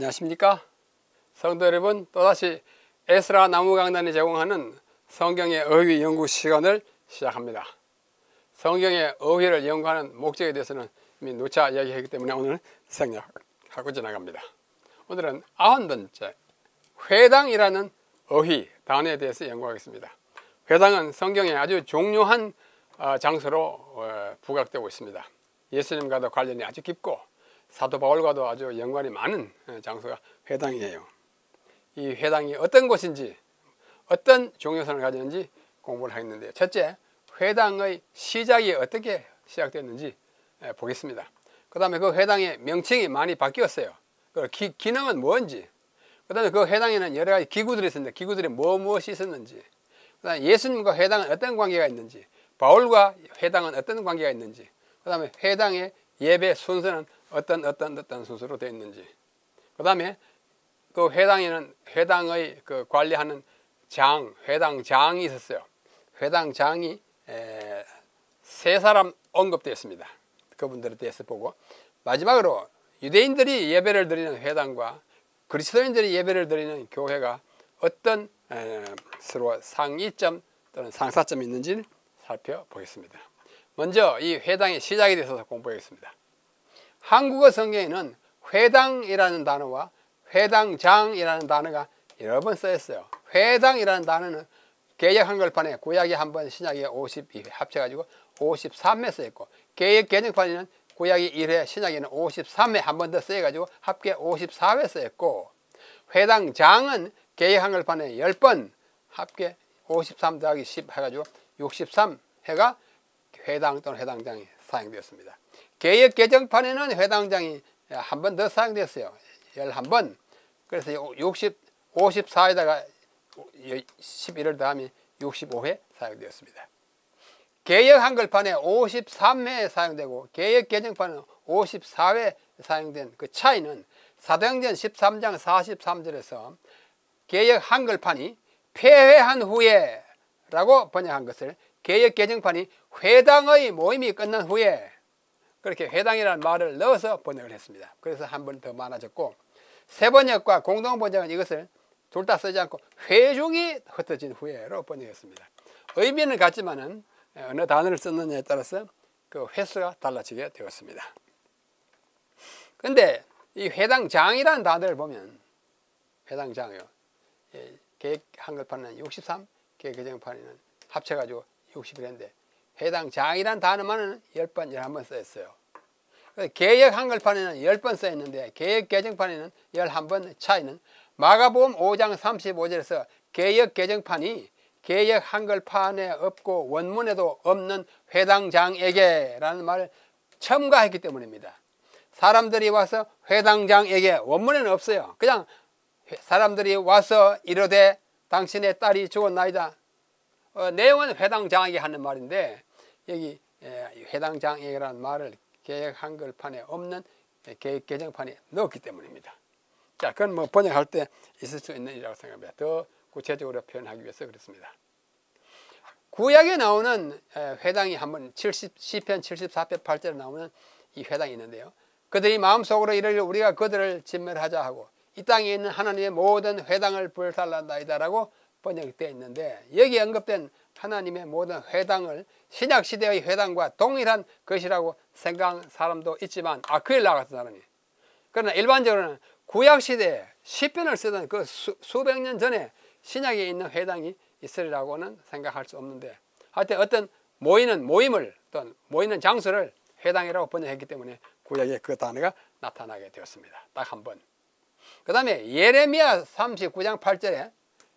안녕하십니까? 성도 여러분, 또다시 에스라 나무강단이 제공하는 성경의 어휘 연구 시간을 시작합니다. 성경의 어휘를 연구하는 목적에 대해서는 이미 누차 이야기했기 때문에 오늘 생략하고 지나갑니다. 오늘은 90번째 회당이라는 어휘 단어에 대해서 연구하겠습니다. 회당은 성경에 아주 중요한 장소로 부각되고 있습니다. 예수님과도 관련이 아주 깊고 사도 바울과도 아주 연관이 많은 장소가 회당이에요. 이 회당이 어떤 곳인지 어떤 중요성을 가지는지 공부를 하겠는데요. 첫째, 회당의 시작이 어떻게 시작됐는지 보겠습니다. 그 다음에 그 회당의 명칭이 많이 바뀌었어요. 그 기능은 뭔지, 그 다음에 그 회당에는 여러 가지 기구들이 있었는데 기구들이 무엇이 있었는지, 그 다음에 예수님과 회당은 어떤 관계가 있는지, 바울과 회당은 어떤 관계가 있는지, 그 다음에 회당의 예배 순서는 어떤 순서로 되어 있는지, 그 다음에 그 회당에는 회당의 그 관리하는 회당장이 있었어요. 회당장이 세 사람 언급되어 있습니다. 그분들에 대해서 보고, 마지막으로 유대인들이 예배를 드리는 회당과 그리스도인들이 예배를 드리는 교회가 어떤 서로 상이점 또는 상사점이 있는지를 살펴보겠습니다. 먼저 이 회당의 시작에 대해서 공부하겠습니다. 한국어 성경에는 회당이라는 단어와 회당장이라는 단어가 여러 번 쓰였어요. 회당이라는 단어는 개역 한글판에 구약이 한 번, 신약이 52회 합쳐가지고 53회 쓰였고, 개역 개정판에는 구약이 1회, 신약에는 53회 한 번 더 쓰여가지고 합계 54회 쓰였고, 회당장은 개역 한글판에 10번 합계 53 더하기 10 해가지고 63회가 회당 또는 회당장이 사용되었습니다. 개역 개정판에는 회당장이 한 번 더 사용됐어요. 11번. 그래서 54에다가 11을 더하면 65회 사용되었습니다. 개역 한글판에 53회 사용되고 개역 개정판은 54회 사용된 그 차이는 사도행전 13장 43절에서 개역 한글판이 폐회한 후에 라고 번역한 것을 개역 개정판이 회당의 모임이 끝난 후에 그렇게 회당이라는 말을 넣어서 번역을 했습니다. 그래서 한 번 더 많아졌고, 세번역과 공동번역은 이것을 둘 다 쓰지 않고 회중이 흩어진 후에로 번역했습니다. 의미는 같지만은 어느 단어를 썼느냐에 따라서 그 횟수가 달라지게 되었습니다. 그런데 이 회당장이라는 단어를 보면, 회당장이요, 개역 한글판은 63, 개역 개정판에는 합쳐가지고 61인데 회당장이라는 단어만은 10번, 11번 쓰였어요. 개역 한글판에는 10번 쓰였는데 개역 개정판에는 11번 차이는 마가복음 5장 35절에서 개역 개정판이 개역 한글판에 없고 원문에도 없는 회당장에게 라는 말을 첨가했기 때문입니다. 사람들이 와서 회당장에게, 원문에는 없어요. 그냥 사람들이 와서 이르되 당신의 딸이 죽었나이다. 내용은 회당장에게 하는 말인데 여기 회당장에게라는 말을 개역 한글판에 없는 개역 개정판에 넣었기 때문입니다. 자, 그건 뭐 번역할 때 있을 수 있는 일이라고 생각합니다. 더 구체적으로 표현하기 위해서 그렇습니다. 구약에 나오는 회당이 한번 시편 74편 8절에 나오는 이 회당이 있는데요. 그들이 마음속으로 이르기를 우리가 그들을 진멸하자 하고 이 땅에 있는 하나님의 모든 회당을 불살란다이다 라고 번역되어 있는데, 여기에 언급된 하나님의 모든 회당을 신약시대의 회당과 동일한 것이라고 생각하는 사람도 있지만, 아크일라 같은 사람이. 그러나 일반적으로는 구약시대에 시편을 쓰던 그 수백 년 전에 신약에 있는 회당이 있으리라고는 생각할 수 없는데, 하여튼 어떤 모임을 또는 모이는 장소를 회당이라고 번역했기 때문에 구약에 그 단어가 나타나게 되었습니다. 딱 한 번. 그 다음에 예레미야 39장 8절에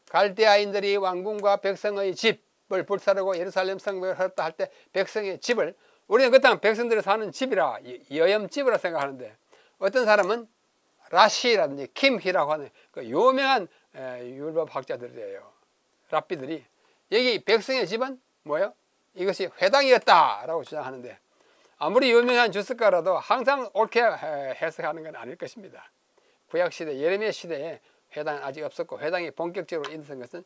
갈대아인들이 왕궁과 백성의 집을 불사르고 예루살렘 성벽을 헐었다 할 때 백성의 집을, 우리는 그 땅 백성들이 사는 집이라 여염집이라 생각하는데, 어떤 사람은 라시라든지 킴히라고 하는 그 유명한 율법학자들이에요. 랍비들이 여기 백성의 집은 뭐예요? 이것이 회당이었다라고 주장하는데, 아무리 유명한 주석가라도 항상 옳게 해석하는 건 아닐 것입니다. 구약시대 예레미야 시대에 회당은 아직 없었고, 회당이 본격적으로 인도된 것은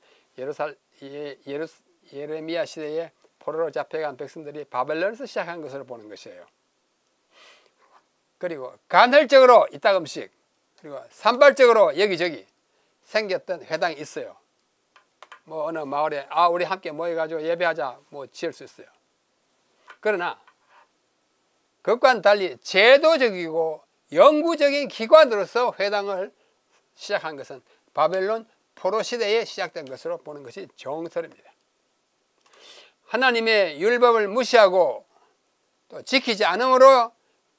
예레미야 시대에 포로로 잡혀간 백성들이 바벨론에서 시작한 것으로 보는 것이에요. 그리고 간헐적으로 이따금씩 그리고 산발적으로 여기저기 생겼던 회당이 있어요. 뭐 어느 마을에 우리 함께 모여가지고 예배하자 뭐 지을 수 있어요. 그러나 그것과는 달리 제도적이고 영구적인 기관으로서 회당을 시작한 것은 바벨론 포로 시대에 시작된 것으로 보는 것이 정설입니다. 하나님의 율법을 무시하고 또 지키지 않음으로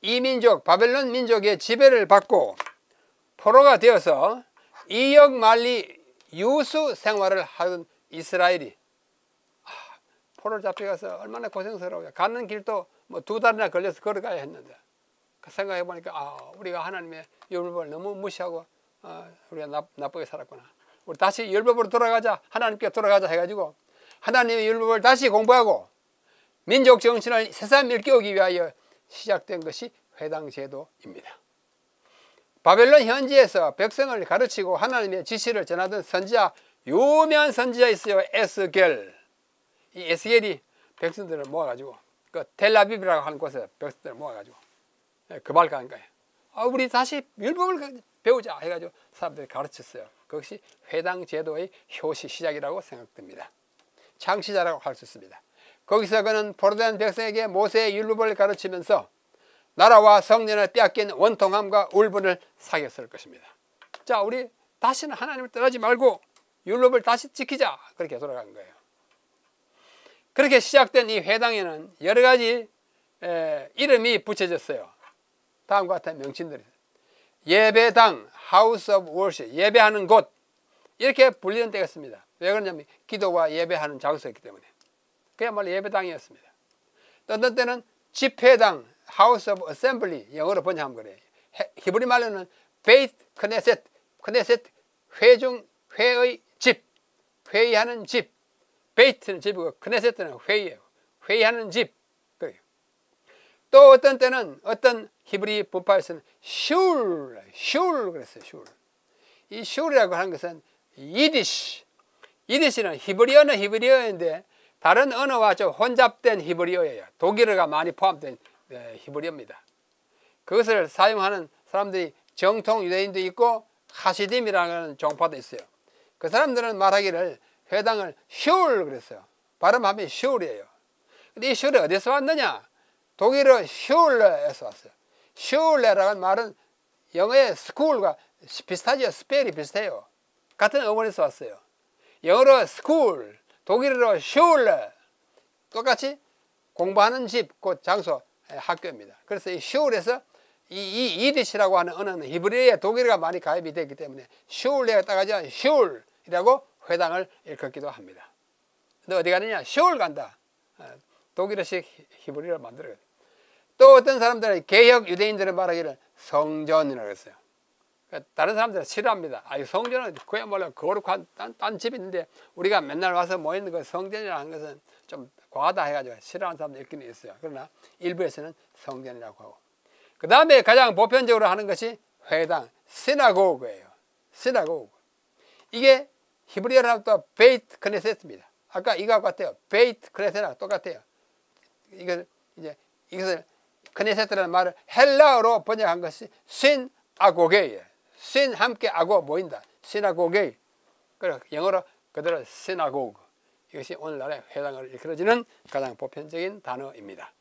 이 민족, 바벨론 민족의 지배를 받고 포로가 되어서 이역 만리 유수 생활을 하던 이스라엘이 포로를 잡혀가서 얼마나 고생스러워요. 가는 길도 뭐 2달이나 걸려서 걸어가야 했는데 그 생각해 보니까 우리가 하나님의 율법을 너무 무시하고 우리가 나쁘게 살았구나. 우리 다시 율법으로 돌아가자, 하나님께 돌아가자 해가지고 하나님의 율법을 다시 공부하고 민족 정신을 새삼 일깨우기 위하여 시작된 것이 회당 제도입니다. 바벨론 현지에서 백성을 가르치고 하나님의 지시를 전하던 선지자, 유명한 선지자 있어요. 에스겔. 이 에스겔이 백성들을 모아가지고 그 텔아비브라고 하는 곳에 백성들을 모아가지고 그 말 가는 거예요. 우리 다시 율법을 배우자 해가지고 사람들이 가르쳤어요. 그것이 회당 제도의 효시 시작이라고 생각됩니다. 창시자라고 할 수 있습니다. 거기서 그는 포로된 백성에게 모세의 율법을 가르치면서 나라와 성전을 빼앗긴 원통함과 울분을 사겼을 것입니다. 자, 우리 다시는 하나님을 떠나지 말고 율법을 다시 지키자. 그렇게 돌아간 거예요. 그렇게 시작된 이 회당에는 여러 가지 이름이 붙여졌어요. 다음과 같은 명칭들이 예배당, House of Worship, 예배하는 곳 이렇게 불리는 때가 있습니다. 왜 그러냐면 기도와 예배하는 장소였기 때문에 그야말로 예배당이었습니다. 어떤 때는 집회당, House of Assembly, 영어로 번역하면 그래요. 히브리 말로는 베이트 크네셋, 크네셋 회의 집, 회의하는 집. 베이트는 집이고 크네셋은 회의예요. 회의하는 집. 또 어떤 때는 어떤 히브리 분파에서는 슐 그랬어요. 슐. 이 슐이라고 하는 것은 이디시. 이디시는 히브리어는 히브리어인데 다른 언어와 좀 혼잡된 히브리어예요. 독일어가 많이 포함된 히브리어입니다. 그것을 사용하는 사람들이 정통 유대인도 있고 하시딤이라는 종파도 있어요. 그 사람들은 말하기를 회당을 슐 그랬어요. 발음하면 슐이에요. 근데 이 슐이 어디서 왔느냐? 독일어 슐레에서 왔어요. 슐레라는 말은 영어의 스쿨과 비슷하죠. 스펠이 비슷해요. 같은 어원에서 왔어요. 영어로 스쿨, 독일어로 슐레. 똑같이 공부하는 집, 곧 장소, 학교입니다. 그래서 이 슐에서 이 이디시라고 하는 언어는 히브리어에 독일어가 많이 가입이 되기 때문에 슐레가 따가지 슐이라고 회당을 일컫기도 합니다. 너 어디 가느냐? 슐 간다. 독일어식 히브리어를 만들어요. 또 어떤 사람들은 개혁 유대인들은 말하기를 성전이라고 했어요. 다른 사람들은 싫어합니다. 성전은 그야말로 거룩한 딴 집이 있는데 우리가 맨날 와서 모이는 그 성전이라는 것은 좀 과하다 해가지고 싫어하는 사람도 있긴 있어요. 그러나 일부에서는 성전이라고 하고 그 다음에 가장 보편적으로 하는 것이 회당, 시나고그예요. 시나고그. 이게 히브리어로 하면 또 베이트 크네셋입니다. 아까 이거하고 같아요. 베이트 크네셋하고 똑같아요. 이것을 크네셋이라는 말을 헬라어로 번역한 것이 시나고게예요. 신 함께 아고 모인다. 시나고게. 그리고 영어로 그대로 시나고그. 이것이 오늘날의 회당을 일컬어지는 가장 보편적인 단어입니다.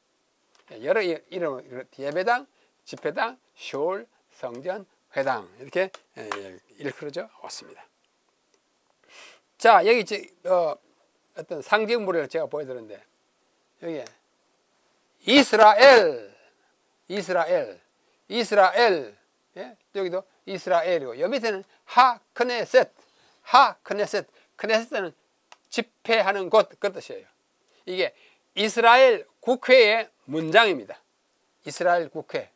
여러 이름, 예배당, 집회당, 슐, 성전, 회당 이렇게 일컬어져 왔습니다. 자, 여기 어떤 상징물을 제가 보여드렸는데 여기 이스라엘, 예? 여기도 이스라엘이고 여기 밑에는 크네셋, 크네셋은 집회하는 곳 그 뜻이에요. 이게 이스라엘 국회의 문장입니다. 이스라엘 국회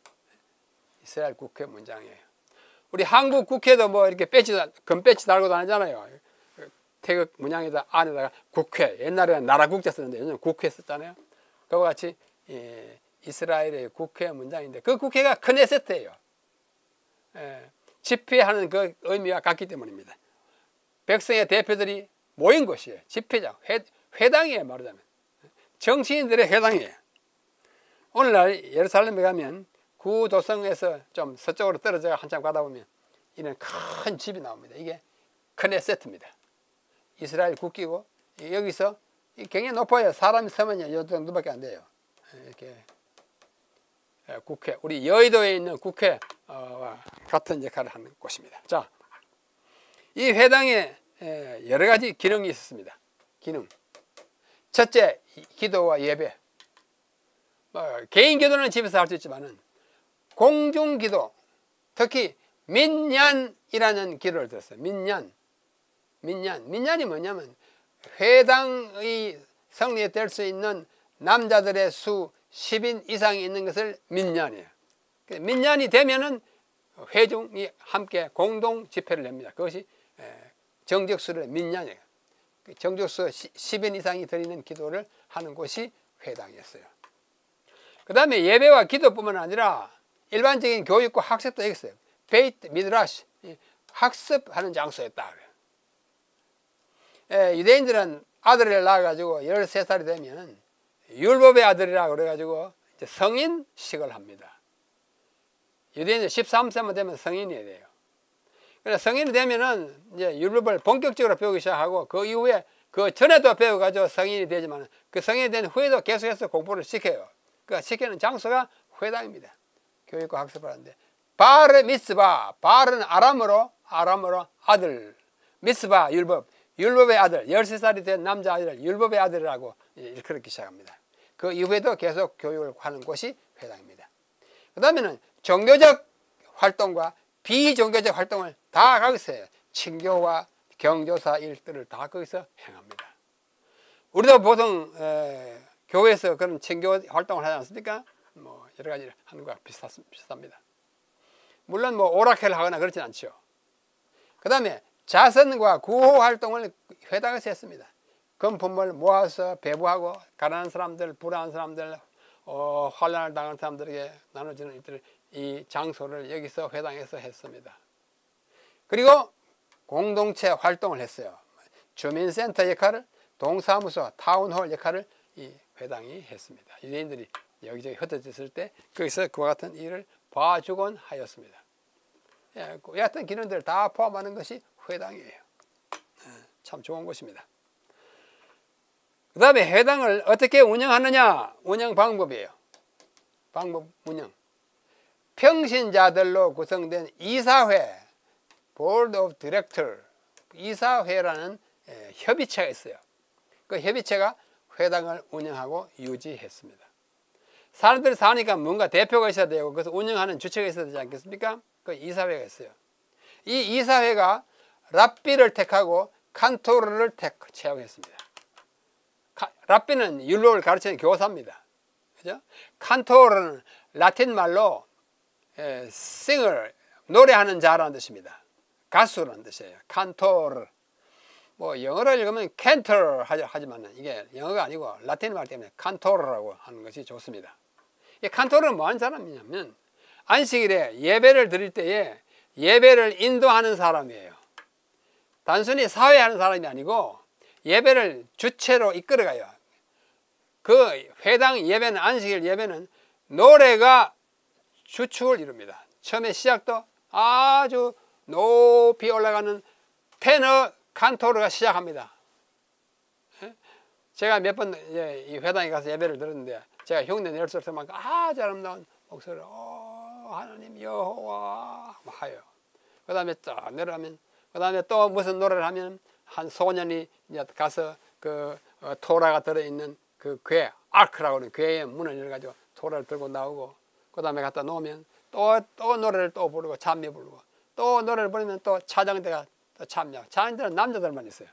문장이에요. 우리 한국 국회도 뭐 이렇게 금 배지 달고 다니잖아요. 태극 문양에다 안에다가 국회, 옛날에는 나라 국자 썼는데 요즘 국회 썼잖아요. 그와 같이 이스라엘의 국회 문장인데 그 국회가 크네셋이에요. 집회하는 그 의미와 같기 때문입니다. 백성의 대표들이 모인 곳이에요. 집회장, 회당이에요. 말하자면 정치인들의 회당이에요. 오늘날 예루살렘에 가면 구도성에서 좀 서쪽으로 떨어져 한참 가다 보면 이런 큰 집이 나옵니다. 이게 크네세트입니다. 이스라엘 국기고 여기서 굉장히 높아요. 사람이 서면요 이 정도밖에 안 돼요. 이렇게 국회, 우리 여의도에 있는 국회와 같은 역할을 하는 곳입니다. 자, 이 회당에 여러 가지 기능이 있었습니다. 기능. 첫째, 기도와 예배. 개인 기도는 집에서 할 수 있지만은 공중 기도, 특히 민얀이라는 기도를 들었어요. 민얀이 뭐냐면 회당의 성리될 수 있는 남자들의 수 10인 이상이 있는 것을 민얀이에요. 민얀이 되면은 회중이 함께 공동 집회를 냅니다. 그것이 정적수를 민얀이에요. 정적수 10인 이상이 들어있는 기도를 하는 곳이 회당이었어요. 그 다음에 예배와 기도뿐만 아니라 일반적인 교육과 학습도 있어요. 베이트 미드라시, 학습하는 장소였다. 유대인들은 아들을 낳아가지고 13살이 되면 율법의 아들이라고 그래가지고 이제 성인식을 합니다. 유대인들 13세만 되면 성인이 돼요. 그래서 성인이 되면은 이제 율법을 본격적으로 배우기 시작하고 그 이후에 그 전에도 배워가지고 성인이 되지만 그 성인이 된 후에도 계속해서 공부를 시켜요. 그 시키는 장소가 회당입니다. 교육과 학습을 하는데 바르 미스바, 바르는 아람어로 아들, 미스바 율법의 아들, 13살이 된 남자아이를 율법의 아들이라고 그렇게 시작합니다. 그 이후에도 계속 교육을 하는 곳이 회당입니다. 그 다음에는 종교적 활동과 비종교적 활동을 다 거기서 해요. 친교와 경조사 일들을 다 거기서 행합니다. 우리도 보통 교회에서 그런 친교 활동을 하지 않습니까? 뭐 여러 가지 하는 것과 비슷합니다. 물론 뭐 오라켈 하거나 그렇진 않죠. 그 다음에 자선과 구호 활동을 회당에서 했습니다. 금품을 모아서 배부하고 가난한 사람들, 불안한 사람들, 환난을 당한 사람들에게 나눠주는 일들을 이 장소를 여기서 회당에서 했습니다. 그리고 공동체 활동을 했어요. 주민센터 역할을, 동사무소, 타운홀 역할을 이 회당이 했습니다. 유대인들이 여기저기 흩어졌을 때 거기서 그와 같은 일을 봐주곤 하였습니다. 이 같은 기능들을 다 포함하는 것이 회당이에요. 참 좋은 곳입니다. 그 다음에 회당을 어떻게 운영하느냐? 운영 방법이에요. 방법 운영. 평신자들로 구성된 이사회, Board of Director, 이사회라는 협의체가 있어요. 그 협의체가 회당을 운영하고 유지했습니다. 사람들이 사니까 뭔가 대표가 있어야 되고 그래서 운영하는 주체가 있어야 되지 않겠습니까? 그 이사회가 있어요. 이 이사회가 랍비를 택하고 칸토르를 채용했습니다. 랍비는 율법을 가르치는 교사입니다. 그죠? 칸토르는 라틴 말로 싱을 노래하는 자라는 뜻입니다. 가수라는 뜻이에요. 칸토르. 뭐 영어로 읽으면 캔터 하지만 이게 영어가 아니고 라틴 말 때문에 칸토르라고 하는 것이 좋습니다. 이 칸토르는 뭐 하는 사람이냐면 안식일에 예배를 드릴 때에 예배를 인도하는 사람이에요. 단순히 사회하는 사람이 아니고 예배를 주체로 이끌어가요. 그 회당 예배는, 안식일 예배는 노래가 주축을 이룹니다. 처음에 시작도 아주 높이 올라가는 테너 칸토르가 시작합니다. 제가 몇 번 이 회당에 가서 예배를 들었는데 제가 흉내 낼 수 없을 만큼 아주 아름다운 목소리로 하나님 여호와 하요. 그 다음에 딱 내려가면 그 다음에 또 무슨 노래를 하면 한 소년이 이제 가서 그 토라가 들어있는 그 궤, 아크라고 하는 궤의 문을 열어가지고 토라를 들고 나오고 그 다음에 갖다 놓으면 또 노래를 또 부르고 찬미 부르고 또 노래를 부르면 또 차장대가 또 참여하고 차장대는 남자들만 있어요.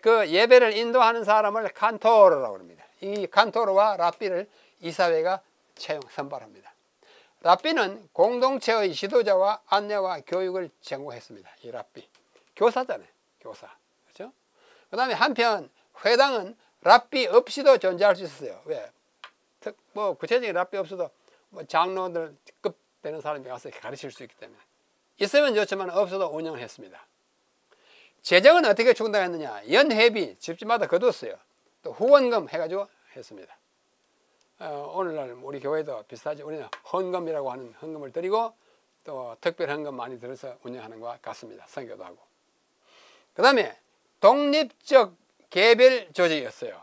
그 예배를 인도하는 사람을 칸토르라고 합니다. 이 칸토르와 랍비를 이사회가 선발합니다. 랍비는 공동체의 지도자와 안내와 교육을 제공했습니다. 이 랍비 교사잖아요. 교사. 그렇죠? 그 다음에 한편 회당은 랍비 없이도 존재할 수 있었어요. 왜? 뭐 구체적인 랍비 없어도 뭐 장로들급 되는 사람이 가서 가르칠 수 있기 때문에 있으면 좋지만 없어도 운영을 했습니다. 재정은 어떻게 충당했느냐? 연회비 집집마다 거뒀어요. 또 후원금 해가지고 했습니다. 오늘날 우리 교회도 비슷하죠. 우리는 헌금이라고 하는 헌금을 드리고 또 특별 헌금 많이 들어서 운영하는 것 같습니다. 선교도 하고. 그 다음에 독립적 개별 조직이었어요.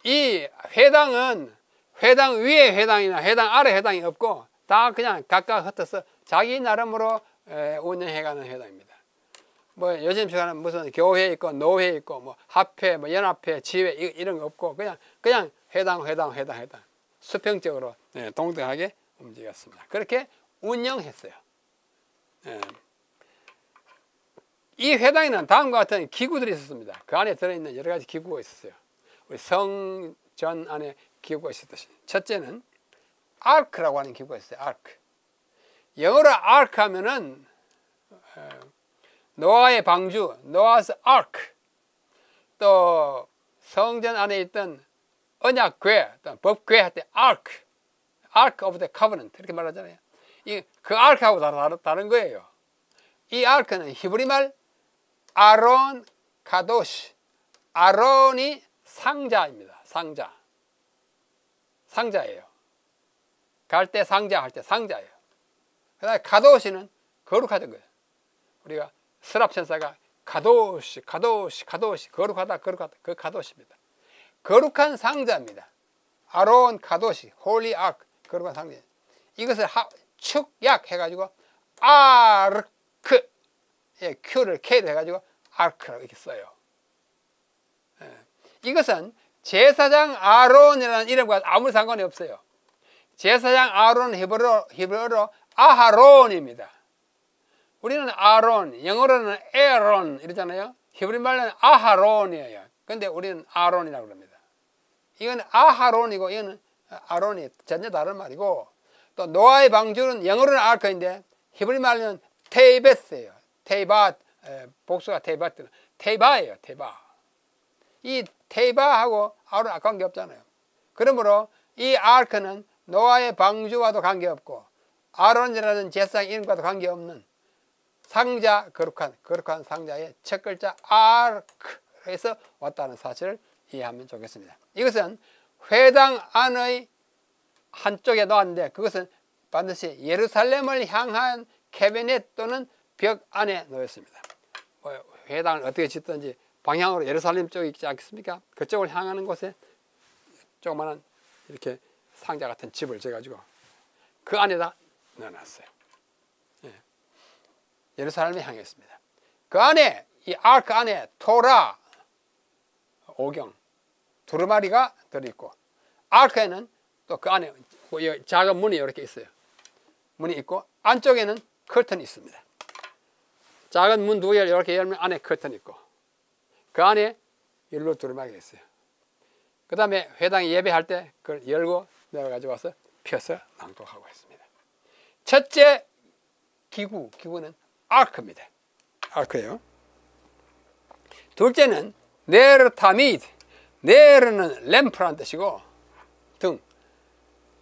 이 회당은 회당 위에 회당이나 회당 아래 회당이 없고 다 그냥 각각 흩어서 자기 나름으로 운영해가는 회당입니다. 뭐 요즘 시간은 무슨 교회 있고 노회 있고 뭐 합회, 뭐 연합회, 지회 이런 거 없고 그냥 회당 수평적으로 동등하게 움직였습니다. 그렇게 운영했어요. 이 회당에는 다음과 같은 기구들이 있었습니다. 그 안에 들어있는 여러 가지 기구가 있었어요. 우리 성전 안에 기구가 있었듯이 첫째는 아크라고 하는 기구가 있어요. 아크. 영어로 아크 하면은 노아의 방주, 노아's ark. 또 성전 안에 있던 언약궤, 법궤 할 때 ark, ark of the covenant 이렇게 말하잖아요. 그 ark하고 다른 거예요. 이 ark는 히브리말 아론 카도시, 아론이 상자입니다. 상자예요. 갈 때 상자, 할 때 상자예요. 그 다음에 카도시는 거룩하던 거예요. 우리가 스랍천사가 카도시 거룩하다 그 카도시입니다. 거룩한 상자입니다. 아론 카도시 홀리 아크 거룩한 상자. 이것을 축약 해가지고 아르크 Q를 K로 해가지고 아르크라고 이렇게 써요. 이것은 제사장 아론이라는 이름과 아무 상관이 없어요. 제사장 아론은 히브리어로 아하론입니다. 우리는 아론, 영어로는 에론 이러잖아요. 히브리 말로는 아하론이에요. 근데 우리는 아론이라고 그럽니다. 이건 아하론이고 이거는 아론이 전혀 다른 말이고, 또 노아의 방주는 영어로는 아크인데 히브리 말로는 테이베스예요. 테이바, 복수가 테이바예요. 테이바. 이 테이바하고 아론 관계없잖아요. 그러므로 이 아크는 노아의 방주와도 관계없고 아론이라는 제사장 이름과도 관계없는 상자, 거룩한 상자의 첫 글자 아크에서 왔다는 사실을 이해하면 좋겠습니다. 이것은 회당 안의 한쪽에 놓았는데 그것은 반드시 예루살렘을 향한 캐비넷 또는 벽 안에 놓였습니다. 회당을 어떻게 짓든지 방향으로 예루살렘 쪽이 있지 않겠습니까? 그쪽을 향하는 곳에 조그마한 이렇게 상자 같은 집을 지어가지고 그 안에다 넣어놨어요. 예루살렘에 향했습니다. 그 안에 이 아크 안에 토라, 오경, 두루마리가 들어있고 아크에는 또 그 안에 작은 문이 이렇게 있어요. 문이 있고 안쪽에는 커튼이 있습니다. 작은 문 두 개를 이렇게 열면 안에 커튼이 있고 그 안에 일로 두루마리가 있어요. 그 다음에 회당에 예배할 때 그걸 열고 내가 가져와서 펴서 낭독하고 했습니다. 첫째 기구는 아크입니다. 아크예요. 둘째는 네르타미드. 네르는 램프라는 뜻이고 등.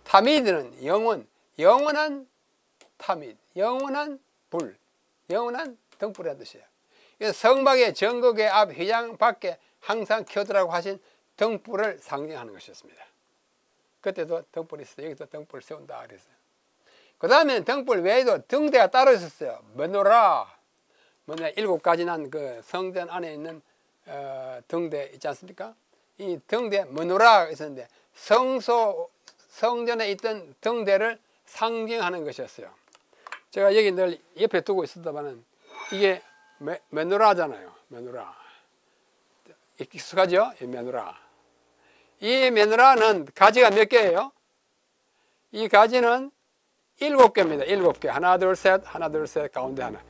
타미드는 영원한 타미드, 영원한 불, 영원한 등불이라는 뜻이에요. 그래서 성막의 정극의 앞 휘장 밖에 항상 켜두라고 하신 등불을 상징하는 것이었습니다. 그때도 등불이 있어요. 여기도 등불을 세운다 그랬어요. 그 다음에는 등불 외에도 등대가 따로 있었어요. 메노라, 7가지 난 그 성전 안에 있는 등대 있지 않습니까? 이 등대 메노라가 있었는데 성전에 있던 등대를 상징하는 것이었어요. 제가 여기 늘 옆에 두고 있었다마는 이게 메노라잖아요. 메노라. 익숙하죠? 이 메노라. 이 메노라는 가지가 몇 개예요? 이 가지는 7개입니다. 7개. 하나, 둘, 셋, 가운데 하나.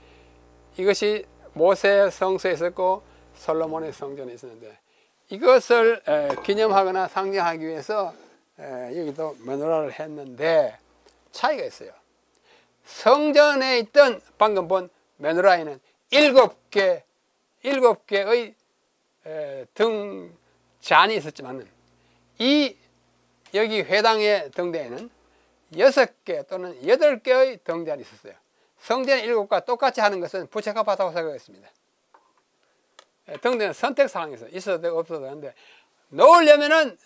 이것이 모세 성소에 있었고 솔로몬의 성전에 있었는데 이것을 기념하거나 상징하기 위해서 여기도 메노라를 했는데 차이가 있어요. 성전에 있던 방금 본 메노라에는 7개의 등잔이 있었지만 여기 회당의 등대에는 6개 또는 8개의 등잔이 있었어요. 성전 7과 똑같이 하는 것은 부적합하다고 생각했습니다. 등대는 선택사항에서 있어도 되고 없어도 되는데 넣으려면은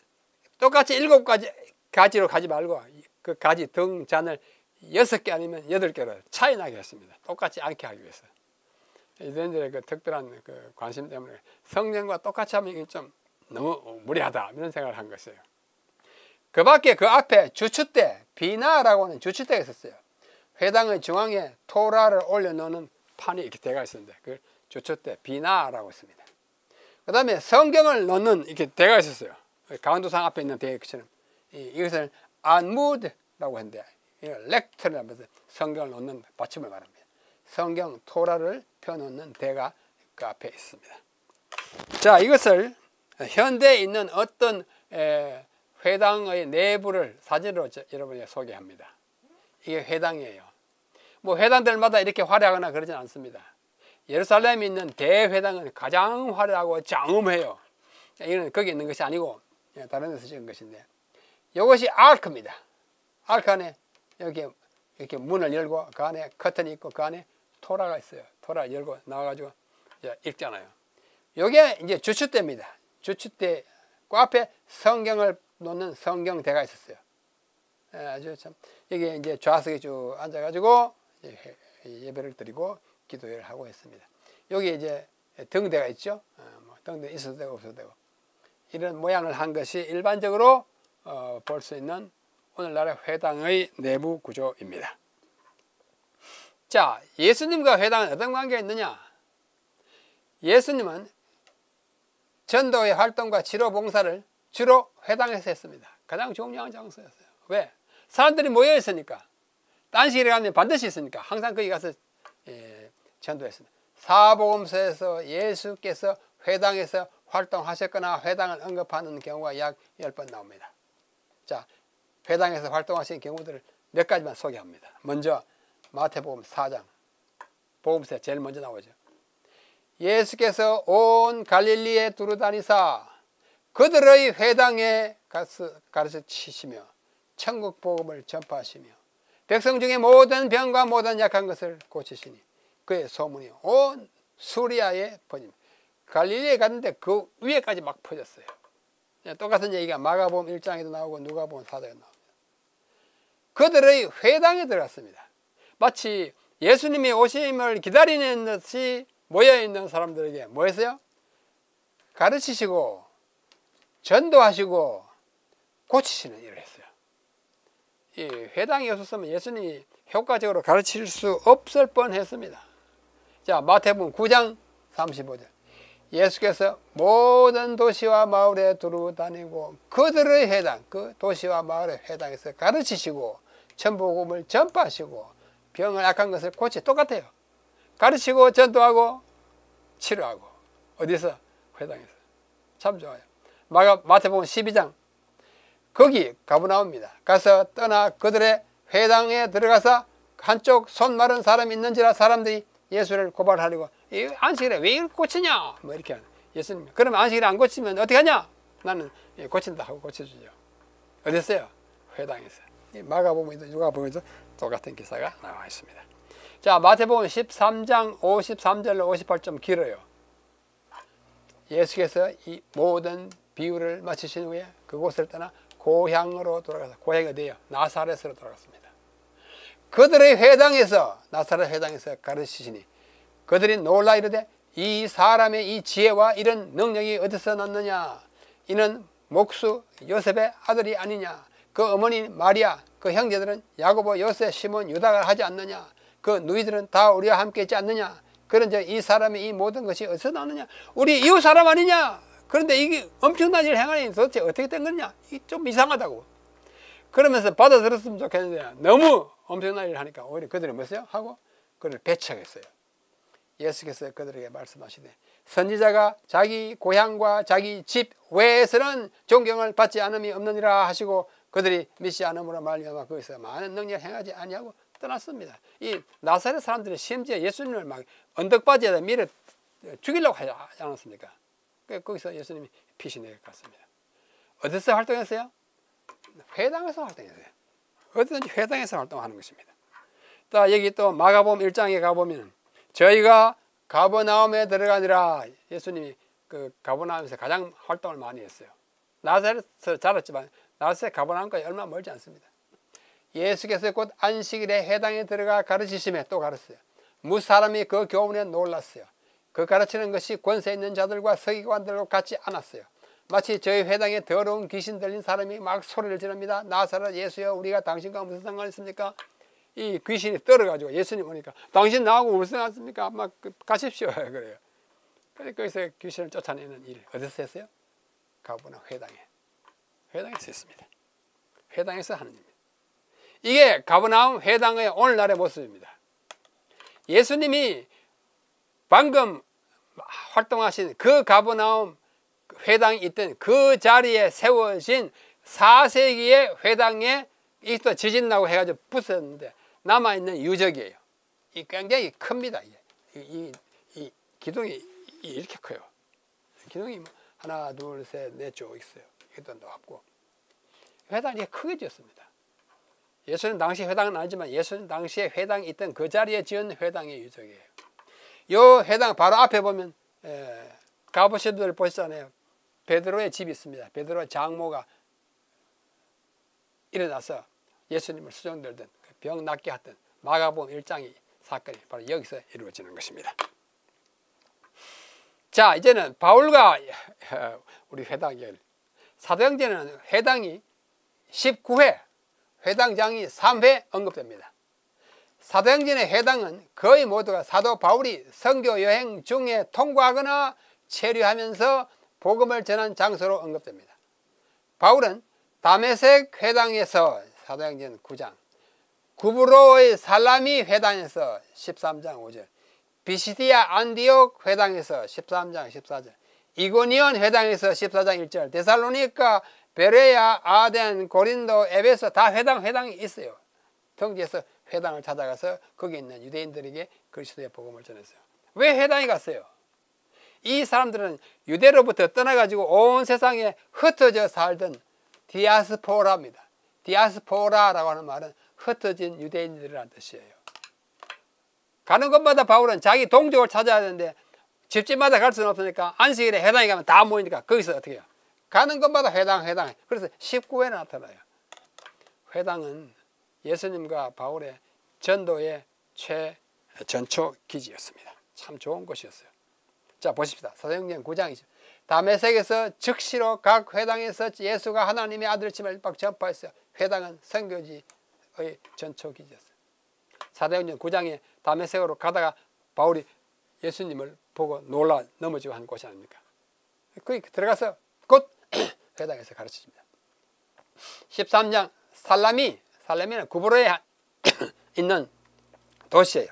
똑같이 7가지로 가지 말고 그 가지 등잔을 6개 아니면 8개로 차이 나게 했습니다. 똑같지 않게 하기 위해서. 이들의 그 특별한 그 관심 때문에 성경과 똑같이 하면 이게 좀 너무 무리하다 이런 생각을 한 것이에요. 그 밖에 그 앞에 주춧대, 비나라고 하는 주춧대가 있었어요. 회당의 중앙에 토라를 올려놓는 판이 이렇게 대가 있었는데 그걸 주춧대, 비나라고 했습니다. 그 다음에 성경을 넣는 이렇게 대가 있었어요. 강도상 앞에 있는 대처럼 이것을 안무드라고 했는데 렉터라고 해서 성경을 넣는 받침을 말합니다. 성경 토라를 펴놓는 대가 그 앞에 있습니다. 자, 이것을 현대에 있는 어떤 회당의 내부를 사진으로 여러분에게 소개합니다. 이게 회당이에요. 뭐 회당들마다 이렇게 화려하거나 그러진 않습니다. 예루살렘에 있는 대회당은 가장 화려하고 장엄해요. 이건 거기 있는 것이 아니고 다른 데서 찍은 것인데, 이것이 아크입니다. 아크 안에 이렇게 문을 열고 그 안에 커튼이 있고 그 안에 토라가 있어요. 토라 열고 나와가지고 읽잖아요. 이게 이제 주춧대입니다. 주춧대 그 앞에 성경을 놓는 성경대가 있었어요. 아주 참 여기 이제 좌석에 쭉 앉아가지고 예배를 드리고 기도를 하고 했습니다. 여기 이제 등대가 있죠. 등대 있어도 되고 없어도 되고 이런 모양을 한 것이 일반적으로 볼 수 있는 오늘날의 회당의 내부 구조입니다. 자, 예수님과 회당은 어떤 관계가 있느냐? 예수님은 전도의 활동과 치료 봉사를 주로 회당에서 했습니다. 가장 중요한 장소였어요. 왜? 사람들이 모여 있으니까. 딴식에 가면 반드시 있으니까 항상 거기 가서 전도했습니다. 사복음서에서 예수께서 회당에서 활동하셨거나 회당을 언급하는 경우가 약 10번 나옵니다. 자, 회당에서 활동하신 경우들을 몇 가지만 소개합니다. 먼저 마태복음 4장 복음서에 제일 먼저 나오죠. 예수께서 온 갈릴리에 두루다니사 그들의 회당에 가서 가르치시며 천국 복음을 전파하시며 백성 중에 모든 병과 모든 약한 것을 고치시니 그의 소문이 온 수리아에 퍼집니다. 갈릴리에 갔는데 그 위에까지 막 퍼졌어요. 똑같은 얘기가 마가복음 1장에도 나오고 누가복음 4장에도 나옵니다. 그들의 회당에 들어갔습니다. 마치 예수님이 오심을 기다리는 듯이 모여있는 사람들에게 뭐 했어요? 가르치시고 전도하시고 고치시는 일을 했어요. 이 회당이 없었으면 예수님이 효과적으로 가르칠 수 없을 뻔했습니다. 자, 마태복음 9장 35절 예수께서 모든 도시와 마을에 두루 다니고 그들의 회당, 그 도시와 마을의 회당에서 가르치시고 천복음을 전파하시고 병을 악한 것을 고치 똑같아요. 가르치고 전도하고 치료하고 어디서? 회당에서. 참 좋아요. 마태복음 12장 거기 가버나움입니다. 가서 떠나 그들의 회당에 들어가서 한쪽 손 마른 사람이 있는지라 사람들이 예수를 고발하려고 이 안식일에 왜 이걸 고치냐 뭐 이렇게 하는 예수님. 그러면 안식일에 안 고치면 어떻게 하냐? 나는 고친다 하고 고쳐주죠. 어딨어요? 회당에서. 마가복음에도 누가복음에도 똑같은 기사가 나와 있습니다. 자, 마태복음 13장 53절로 58점 길어요. 예수께서 이 모든 비유를 마치신 후에 그곳을 떠나 고향으로 돌아가서 고향이 어디예요? 나사렛으로 돌아갔습니다. 그들의 회당에서 나사렛 회당에서 가르치시니 그들이 놀라 이르되 이 사람의 이 지혜와 이런 능력이 어디서 났느냐? 이는 목수 요셉의 아들이 아니냐? 그 어머니 마리아 그 형제들은 야고보 요셉 시몬 유다가 하지 않느냐? 그 누이들은 다 우리와 함께 있지 않느냐? 그런데 이 사람의 이 모든 것이 어디서 나느냐? 우리 이웃 사람 아니냐? 그런데 이게 엄청난 일을 행하니 도대체 어떻게 된 거냐? 이게 좀 이상하다고. 그러면서 받아들였으면 좋겠는데 너무 엄청난 일을 하니까 오히려 그들이 뭐였어요? 하고 그를 배척했어요. 예수께서 그들에게 말씀하시되 선지자가 자기 고향과 자기 집 외에서는 존경을 받지 않음이 없느니라 하시고 그들이 믿지 않음으로 말미암아 거기서 많은 능력을 행하지 아니하고 떠났습니다. 이 나사렛 사람들이 심지어 예수님을 막 언덕바지에다 밀어 죽이려고 하지 않았습니까? 거기서 예수님이 피신해 갔습니다. 어디서 활동했어요? 회당에서 활동했어요. 어디든지 회당에서 활동하는 것입니다. 또 여기 또 마가복음 1장에 가보면 저희가 가버나움에 들어가니라. 예수님이 그 가버나움에서 가장 활동을 많이 했어요. 나사렛에서 자랐지만 나사렛 가버나움까지 얼마 멀지 않습니다. 예수께서 곧 안식일에 회당에 들어가 가르치심에 또 가르쳤어요. 무사람이 그 교훈에 놀랐어요. 그 가르치는 것이 권세 있는 자들과 서기관들과 같지 않았어요. 마치 저희 회당에 더러운 귀신 들린 사람이 막 소리를 지릅니다. 나사렛 예수여, 우리가 당신과 무슨 상관이 있습니까? 이 귀신이 떨어가지고 예수님 오니까 당신 나하고 무슨 상관입니까? 막 가십시오 그래요. 그래서 거기서 귀신을 쫓아내는 일 어디서 했어요? 가버나움 회당에서 했습니다. 회당에서 하는 일입니다. 이게 가버나움 회당의 오늘날의 모습입니다. 예수님이 방금 활동하신 그 가버나움 회당이 있던 그 자리에 세워진 4세기의 회당에 또 지진 나고 해가지고 부쉈는데 남아있는 유적이에요. 이 굉장히 큽니다. 이 기둥이 이렇게 커요. 기둥이 하나, 둘, 셋, 넷 쭉 있어요. 이것도 높고. 회당이 크게 지었습니다. 예수님 당시 회당은 아니지만 예수님 당시에 회당이 있던 그 자리에 지은 회당의 유적이에요. 이 회당 바로 앞에 보면 가보신 분들 보시잖아요. 베드로의 집이 있습니다. 베드로의 장모가 일어나서 예수님을 수종들던 병 낫게 했던 마가복음 1장의 사건이 바로 여기서 이루어지는 것입니다. 자, 이제는 바울과 우리 회당 얘기를. 사도행전에는 회당이 19회, 회당장이 3회 언급됩니다. 사도행전의 회당은 거의 모두가 사도 바울이 선교 여행 중에 통과하거나 체류하면서 복음을 전한 장소로 언급됩니다. 바울은 다메섹 회당에서 사도행전 9장, 구브로의 살라미 회당에서 13장 5절, 비시디아 안디옥 회당에서 13장 14절, 이고니온 회당에서 14장 1절, 데살로니가, 베레야, 아덴, 고린도, 에베소 다 회당이 있어요. 성지에서 회당을 찾아가서 거기 있는 유대인들에게 그리스도의 복음을 전했어요. 왜 회당에 갔어요? 이 사람들은 유대로부터 떠나가지고 온 세상에 흩어져 살던 디아스포라입니다. 디아스포라라고 하는 말은 흩어진 유대인들이라는 뜻이에요. 가는 곳마다 바울은 자기 동족을 찾아야 되는데 집집마다 갈 수는 없으니까 안식일에 회당에 가면 다 모이니까 거기서 어떻게 해요? 가는 곳마다 회당. 그래서 19회나 나타나요. 회당은 예수님과 바울의 전도의 최전초 기지였습니다. 참 좋은 곳이었어요. 자, 보십시다. 사도행전 9장이죠. 다메섹에서 즉시로 각 회당에서 예수가 하나님의 아들임을 막 전파했어요. 회당은 선교지의 전초 기지였어요. 사도행전 9장에 다메섹으로 가다가 바울이 예수님을 보고 놀라 넘어지고 한 곳이 아닙니까? 거기 들어가서 곧 회당에서 가르치십니다. 13장 살라미는 구브로에 있는 도시예요.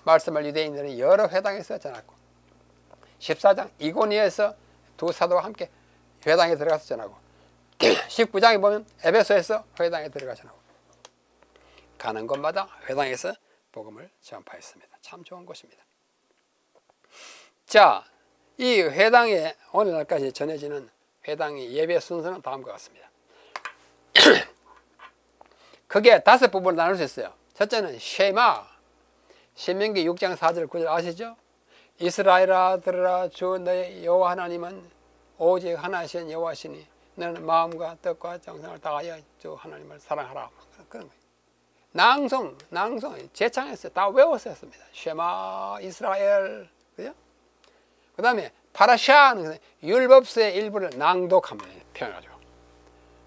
말씀을 유대인들은 여러 회당에서 전하고, 14장 이고니에서 두 사도와 함께 회당에 들어가서 전하고, 19장에 보면 에베소에서 회당에 들어가 전하고, 가는 곳마다 회당에서 복음을 전파했습니다. 참 좋은 곳입니다. 자, 이 회당에 오늘날까지 전해지는 회당의 예배 순서는 다음과 같습니다. 크게 5부분으로 나눌 수 있어요. 첫째는 쉐마, 신명기 6장 4절 9절 아시죠? 이스라엘아 들으라, 주 너의 여호와 하나님은 오직 하나이신 여호와시니 너는 마음과 뜻과 정성을 다하여 주 하나님을 사랑하라. 그런 거예요. 낭송, 재창했어요. 다 외웠었습니다. 쉐마 이스라엘. 그죠? 그 다음에 파라샤는 율법서의 일부를 낭독합니다. 표현하죠.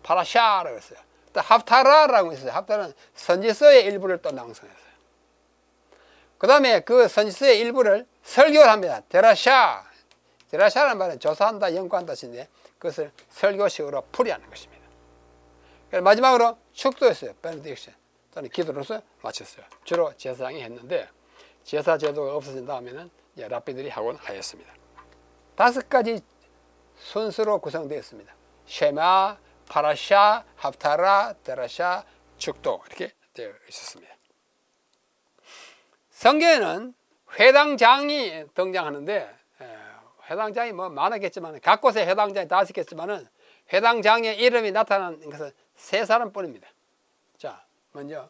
파라샤라고 했어요. 또 합타라라고 있어요. 합타라는 선지서의 일부를 또 낭송했어요. 그 다음에 그 선지서의 일부를 설교를 합니다. 데라샤라는 말은 조사한다, 연구한다 뜻인데 그것을 설교식으로 풀이하는 것입니다. 마지막으로 축도였어요. 베네딕션 또는 기도로서 마쳤어요. 주로 제사장이 했는데 제사 제도가 없어진 다음에는 랍비들이 하곤 하였습니다. 5가지 순서로 구성되어 있습니다. 쉐마, 파라샤, 합타라, 데라샤, 축도 이렇게 되어 있었습니다. 성경에는 회당장이 등장하는데 회당장이 뭐 많았겠지만 각 곳에 회당장이 다 있겠지만은 회당장의 이름이 나타난 것은 3사람뿐입니다. 자, 먼저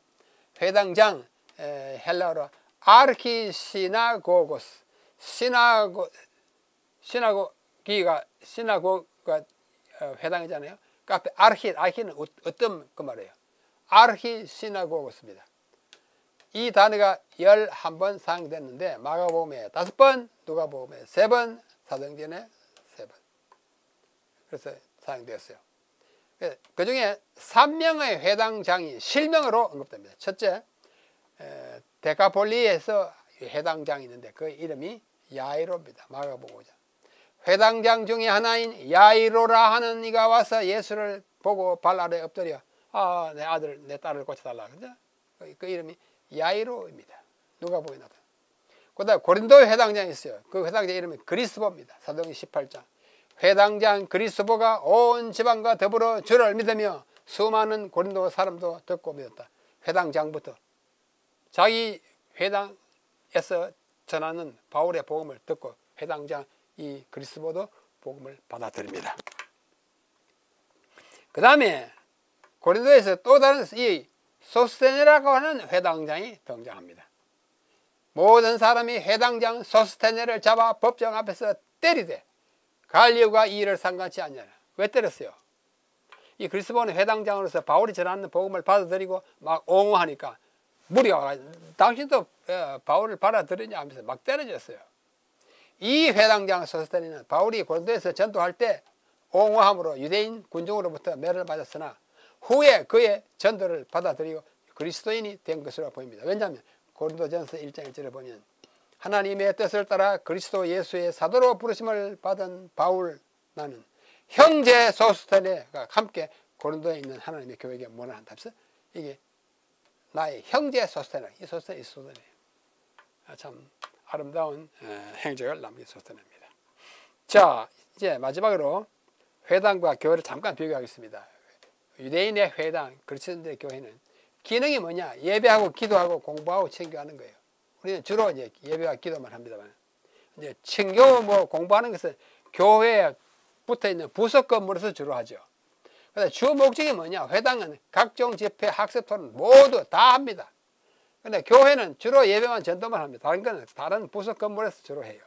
회당장 헬라어로 아르키시나고고스, 시나고가 회당이잖아요. 그 앞에 아르키는 어떤 그 말이에요. 아르히시나고그입니다. 이 단어가 11번 사용됐는데 마가복음에 5번, 누가복음에 3번, 사도행전에 3번. 그래서 사용되었어요. 그 중에 3명의 회당장이 실명으로 언급됩니다. 첫째, 데카폴리에서 회당장이 있는데 그 이름이 야이로입니다. 마가복음 5장. 회당장 중에 하나인 야이로라 하는 이가 와서 예수를 보고 발 아래 엎드려 내 아들, 내 딸을 고쳐달라. 그 이름이 야이로입니다. 누가복음에 나타납니다. 그 다음에 고린도 회당장이 있어요. 그 회당장 이름이 그리스보입니다. 사도행전 18장. 회당장 그리스보가 온 지방과 더불어 주를 믿으며 수많은 고린도 사람도 듣고 믿었다. 회당장부터 자기 회당에서 전하는 바울의 복음을 듣고 회당장 이 그리스보도 복음을 받아들입니다. 그 다음에 고린도에서 또 다른 이 소스테네라고 하는 회당장이 등장합니다. 모든 사람이 회당장 소스테네를 잡아 법정 앞에서 때리되 갈리오가 이 일을 상관치 않냐라. 왜 때렸어요? 이 그리스도는 회당장으로서 바울이 전하는 복음을 받아들이고 막 옹호하니까 무리가 와가지고 당신도 바울을 받아들이냐 하면서 막 때려졌어요. 이 회당장 소스테네는 바울이 고린도에서 전도할 때 옹호함으로 유대인 군중으로부터 매를 맞았으나 후에 그의 전도를 받아들이고 그리스도인이 된 것으로 보입니다. 왜냐하면 고린도전서 1장 1절에 보면 하나님의 뜻을 따라 그리스도 예수의 사도로 부르심을 받은 바울 나는 형제 소스테네가 함께 고린도에 있는 하나님의 교회에 모난한다. 이게 나의 형제 소스테네, 이 소스테네, 이 소스테네. 참 아름다운 행적을 남긴 소스테네입니다. 자, 이제 마지막으로 회당과 교회를 잠깐 비교하겠습니다. 유대인의 회당, 그리스도인의 교회는 기능이 뭐냐? 예배하고 기도하고 공부하고 친교하는 거예요. 우리는 주로 이제 예배와 기도만 합니다만, 이제 친교 공부하는 것은 교회에 붙어 있는 부속 건물에서 주로 하죠. 그런데 주 목적이 뭐냐? 회당은 각종 집회, 학습 토론 모두 다 합니다. 그런데 교회는 주로 예배만 전도만 합니다. 다른 거는 다른 부속 건물에서 주로 해요.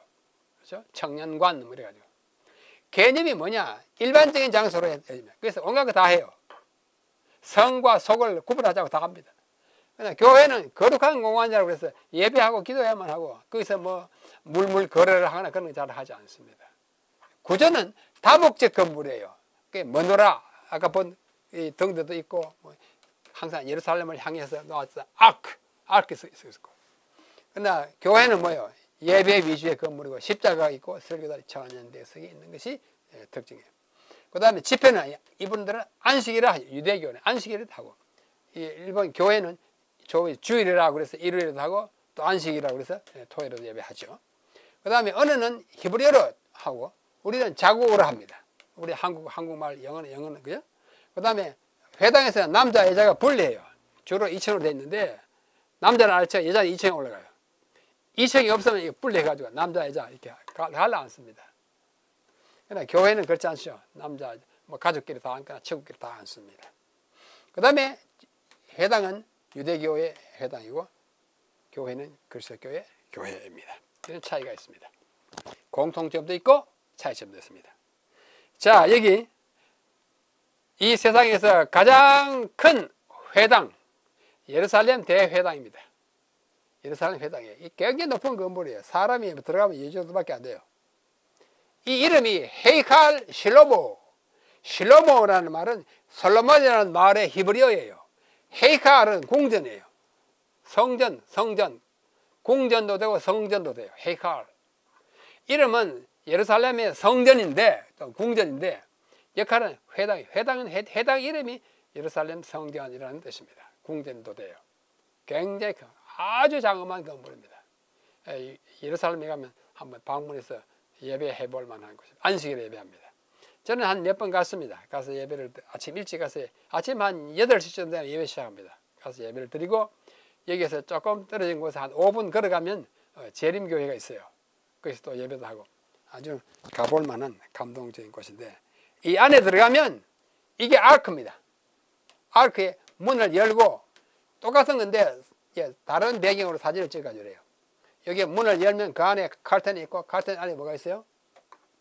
그렇죠? 청년관 뭐 이래가지고. 개념이 뭐냐? 일반적인 장소로 해요. 그래서 온갖 거 다 해요. 성과 속을 구분하자고 다 합니다. 그러나 교회는 거룩한 공간이라고 해서 예배하고 기도해야만 하고 거기서 뭐 물물 거래를 하거나 그런 거 잘 하지 않습니다. 구조는 다목적 건물이에요. 머노라 아까 본 이 등대도 있고 뭐 항상 예루살렘을 향해서 놓았어 아크 있고. 그러나 교회는 뭐예요? 예배 위주의 건물이고 십자가가 있고 설교다리 천연대석이 있는 것이 특징이에요. 그 다음에 집회는 이분들은 안식일을 하죠. 유대교는 안식일을 하고, 일본 교회는 주일이라고 그래서 일요일에도 하고 또 안식이라고 그래서 토요일에도 예배하죠. 그 다음에 언어는 히브리어로 하고 우리는 자국어로 합니다. 우리 한국말 영어는 그죠? 그 다음에 회당에서는 남자 여자가 분리해요. 주로 2층으로 되어 있는데 남자는 아래층 여자는 2층에 올라가요. 2층이 없으면 이거 분리해가지고 남자 여자 이렇게 갈라 앉습니다. 그러나 교회는 그렇지 않죠. 남자 뭐 가족끼리 다 앉거나 친구끼리 다 앉습니다. 그 다음에 회당은 유대교의 회당이고 교회는 그리스도교의 교회입니다. 이런 차이가 있습니다. 공통점도 있고 차이점도 있습니다. 자, 여기 이 세상에서 가장 큰 회당 예루살렘 대회당입니다. 예루살렘 회당이에요. 이 굉장히 높은 건물이에요. 사람이 들어가면 이 정도밖에 안 돼요. 이 이름이 헤이칼 실로모라는 말은 솔로몬이라는 말의 히브리어예요. 헤이칼은 궁전이에요. 성전, 궁전도 되고 성전도 돼요. 헤이칼. 이름은 예루살렘의 성전인데, 또 궁전인데, 역할은 회당은 회당 이름이 예루살렘 성전이라는 뜻입니다. 궁전도 돼요. 굉장히 아주 장엄한 건물입니다. 예루살렘에 가면 한번 방문해서 예배해 볼 만한 곳입니다. 안식일에 예배합니다. 저는 한 몇 번 갔습니다. 가서 예배를 아침 일찍 가서 아침 한 8시쯤 되면 예배 시작합니다. 가서 예배를 드리고 여기에서 조금 떨어진 곳에 한 5분 걸어가면 재림교회가 있어요. 거기서 또 예배도 하고 아주 가볼 만한 감동적인 곳인데 이 안에 들어가면 이게 아크입니다. 아크의 문을 열고 똑같은 건데 다른 배경으로 사진을 찍어가지고 그래요. 여기 문을 열면 그 안에 카르텐이 있고 카르텐 안에 뭐가 있어요?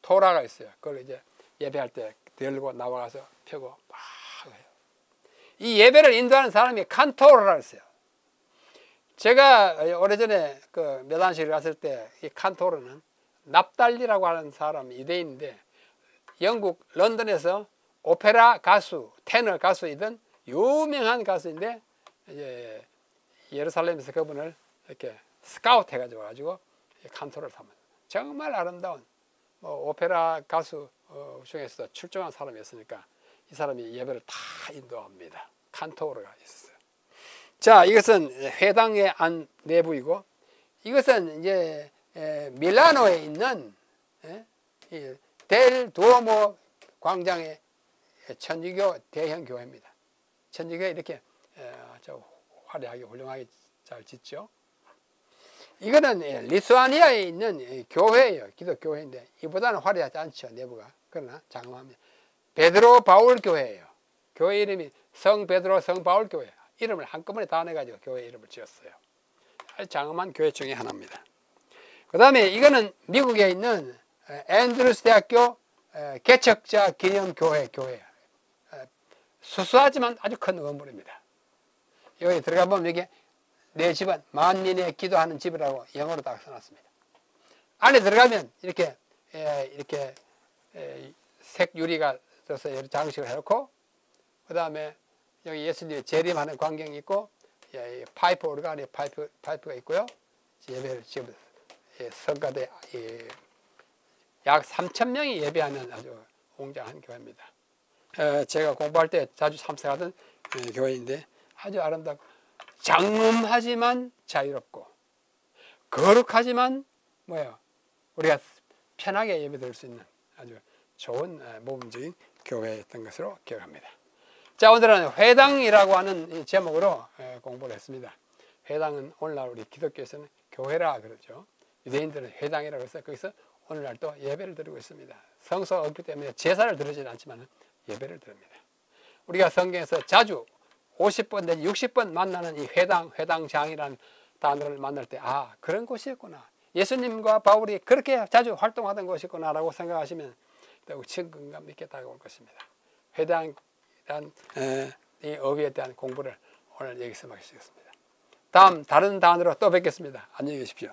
토라가 있어요. 그걸 이제 예배할 때 열고 나와서 펴고 막 해요. 이 예배를 인도하는 사람이 칸토르라고 했어요. 제가 오래전에 그 묘단실에 갔을 때 이 칸토르는 납달리라고 하는 사람 유대인인데 영국 런던에서 오페라 가수, 테너 가수이던 유명한 가수인데 이제 예루살렘에서 그분을 이렇게 스카우트 해가지고 칸토르를 삼은 정말 아름다운 오페라 가수 중에서도 출중한 사람이었으니까 이 사람이 예배를 다 인도합니다. 칸토르가 있었어요. 자, 이것은 회당의 안 내부이고 이것은 이제 밀라노에 있는 델 두오모 광장의 천주교 대형 교회입니다. 천주교에 이렇게 화려하게 훌륭하게 잘 짓죠. 이거는 리투아니아에 있는 교회예요. 기독교회인데 이보다는 화려하지 않죠. 내부가. 그러나 장엄합니다. 베드로 바울 교회예요. 교회 이름이 성 베드로 성 바울 교회. 이름을 한꺼번에 다 내가지고 교회 이름을 지었어요. 아주 장엄한 교회 중에 하나입니다. 그 다음에 이거는 미국에 있는 앤드루스 대학교 개척자 기념교회예요. 수수하지만 아주 큰 건물입니다. 여기 들어가보면 여기 내 집은 만민의 기도하는 집이라고 영어로 딱 써놨습니다. 안에 들어가면 이렇게 색 유리가 들어서 여러 장식을 해놓고 그 다음에 여기 예수님의 재림하는 광경이 있고 파이프 오르간의 파이프가 있고요. 예배를 지금 성가대 약 3,000명이 예배하는 아주 웅장한 교회입니다. 제가 공부할 때 자주 참석하던 교회인데 아주 아름답고 장엄하지만 자유롭고 거룩하지만 우리가 편하게 예배드릴 수 있는 아주 좋은 모범적인 교회였던 것으로 기억합니다. 자, 오늘은 회당이라고 하는 제목으로 공부를 했습니다. 회당은 오늘날 우리 기독교에서는 교회라 그러죠. 유대인들은 회당이라고 해서 거기서 오늘날 또 예배를 드리고 있습니다. 성소가 없기 때문에 제사를 드리지는 않지만 예배를 드립니다. 우리가 성경에서 자주 50번 내지 60번 만나는 이 회당장이라는 단어를 만날 때 그런 곳이었구나. 예수님과 바울이 그렇게 자주 활동하던 곳이구나 라고 생각하시면 더욱 친근감 있게 다가올 것입니다. 회당이란 이 어휘에 대한 공부를 오늘 여기서 마치겠습니다. 다른 단어로 또 뵙겠습니다. 안녕히 계십시오.